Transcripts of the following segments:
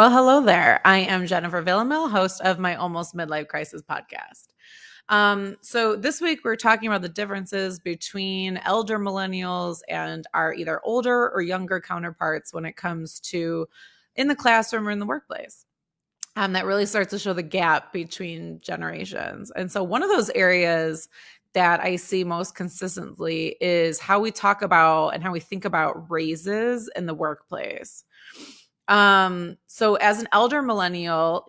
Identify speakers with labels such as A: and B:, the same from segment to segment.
A: Well, hello there. I am Jennifer Villamil, host of my Almost Midlife Crisis podcast. So this week we're talking about the differences between elder millennials and our either older or younger counterparts when it comes to in the classroom or in the workplace. That really starts to show the gap between generations. And so one of those areas that I see most consistently is how we talk about and how we think about raises in the workplace. So as an elder millennial,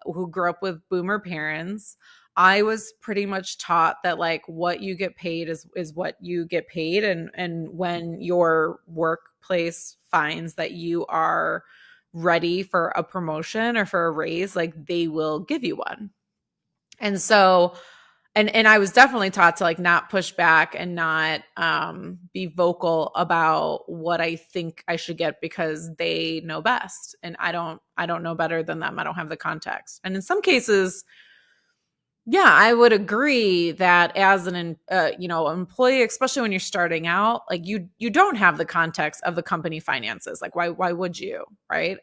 A: who grew up with boomer parents, I was pretty much taught that like what you get paid is what you get paid. And when your workplace finds that you are ready for a promotion or for a raise, like they will give you one. And so and I was definitely taught to like not push back and not be vocal about what I think I should get because they know best and I don't know better than them. I don't have the context. And in some cases, yeah, I would agree that as an employee, especially when you're starting out, like you don't have the context of the company finances. Like why would you, right?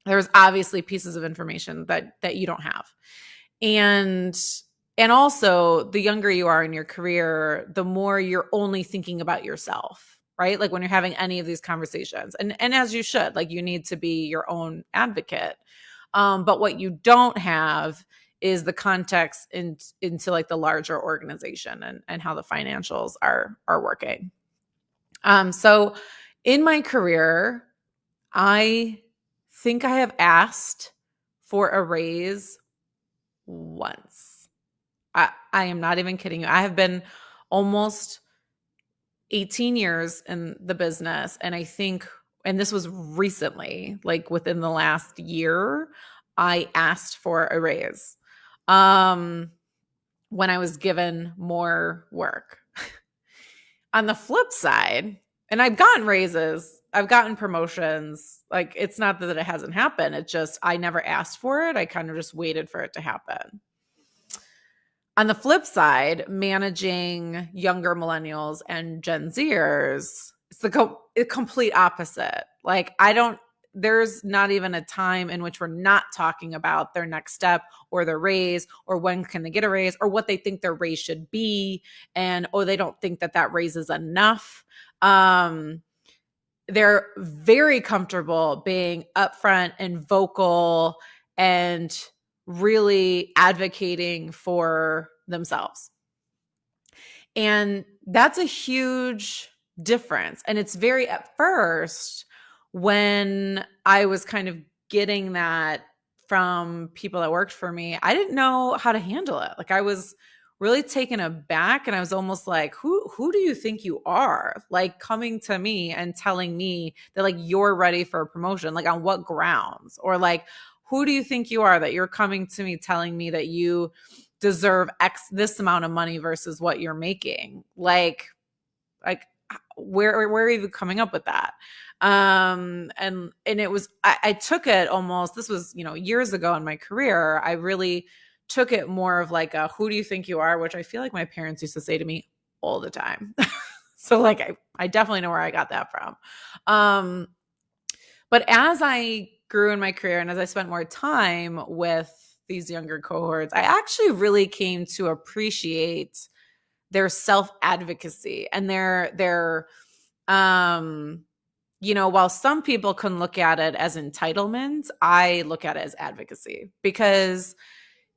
A: There's obviously pieces of information that you don't have. And also, the younger you are in your career, the more you're only thinking about yourself, right? Like when you're having any of these conversations, and as you should, like you need to be your own advocate. But what you don't have is the context into like the larger organization and how the financials are working. So in my career, I think I have asked for a raise once. I am not even kidding you. I have been almost 18 years in the business. And I think, and this was recently, like within the last year, I asked for a raise when I was given more work. On the flip side, and I've gotten raises, I've gotten promotions. Like it's not that it hasn't happened. It's just I never asked for it. I kind of just waited for it to happen. On the flip side, managing younger millennials and Gen Zers, it's the complete opposite. Like there's not even a time in which we're not talking about their next step or their raise or when can they get a raise or what they think their raise should be. And, they don't think that raise is enough. They're very comfortable being upfront and vocal and really advocating for themselves. And that's a huge difference. And it's very at first when I was kind of getting that from people that worked for me, I didn't know how to handle it. Like I was really taken aback and I was almost like, who do you think you are? Like coming to me and telling me that like you're ready for a promotion, like on what grounds? Or like, who do you think you are that you're coming to me telling me that you deserve this amount of money versus what you're making? Like where are you coming up with that? And it was I took it almost, this was years ago in my career. I really took it more of like a who do you think you are, which I feel like my parents used to say to me all the time. So like I definitely know where I got that from. But as I grew in my career and as I spent more time with these younger cohorts, I actually really came to appreciate their self-advocacy and their while some people can look at it as entitlement, I look at it as advocacy. Because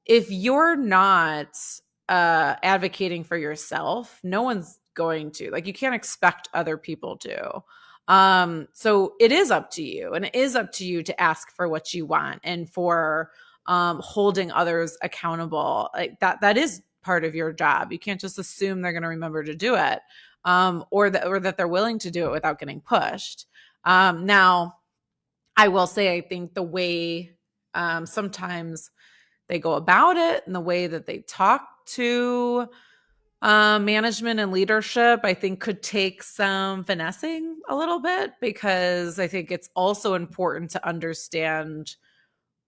A: if you're not advocating for yourself, no one's going to. Like you can't expect other people to. So it is up to you, and it is up to you to ask for what you want and for holding others accountable. Like that is part of your job. You can't just assume they're going to remember to do it, or that they're willing to do it without getting pushed. Now, I will say, I think the way sometimes they go about it and the way that they talk to management and leadership, I think could take some finessing a little bit, because I think it's also important to understand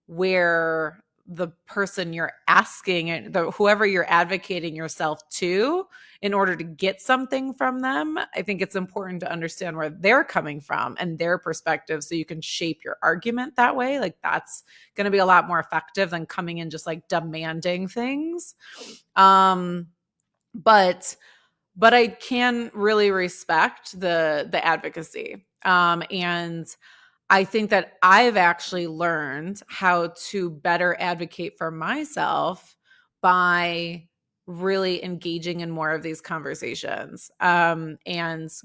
A: where the person you're asking and whoever you're advocating yourself to in order to get something from them. I think it's important to understand where they're coming from and their perspective so you can shape your argument that way. Like that's going to be a lot more effective than coming in just like demanding things. But I can really respect the advocacy. And I think that I've actually learned how to better advocate for myself by really engaging in more of these conversations, and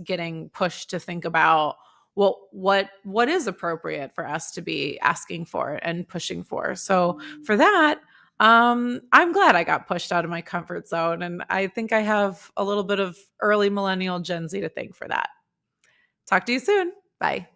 A: getting pushed to think about, well, what is appropriate for us to be asking for and pushing for. So for that, I'm glad I got pushed out of my comfort zone, and I think I have a little bit of early millennial Gen Z to thank for that. Talk to you soon. Bye.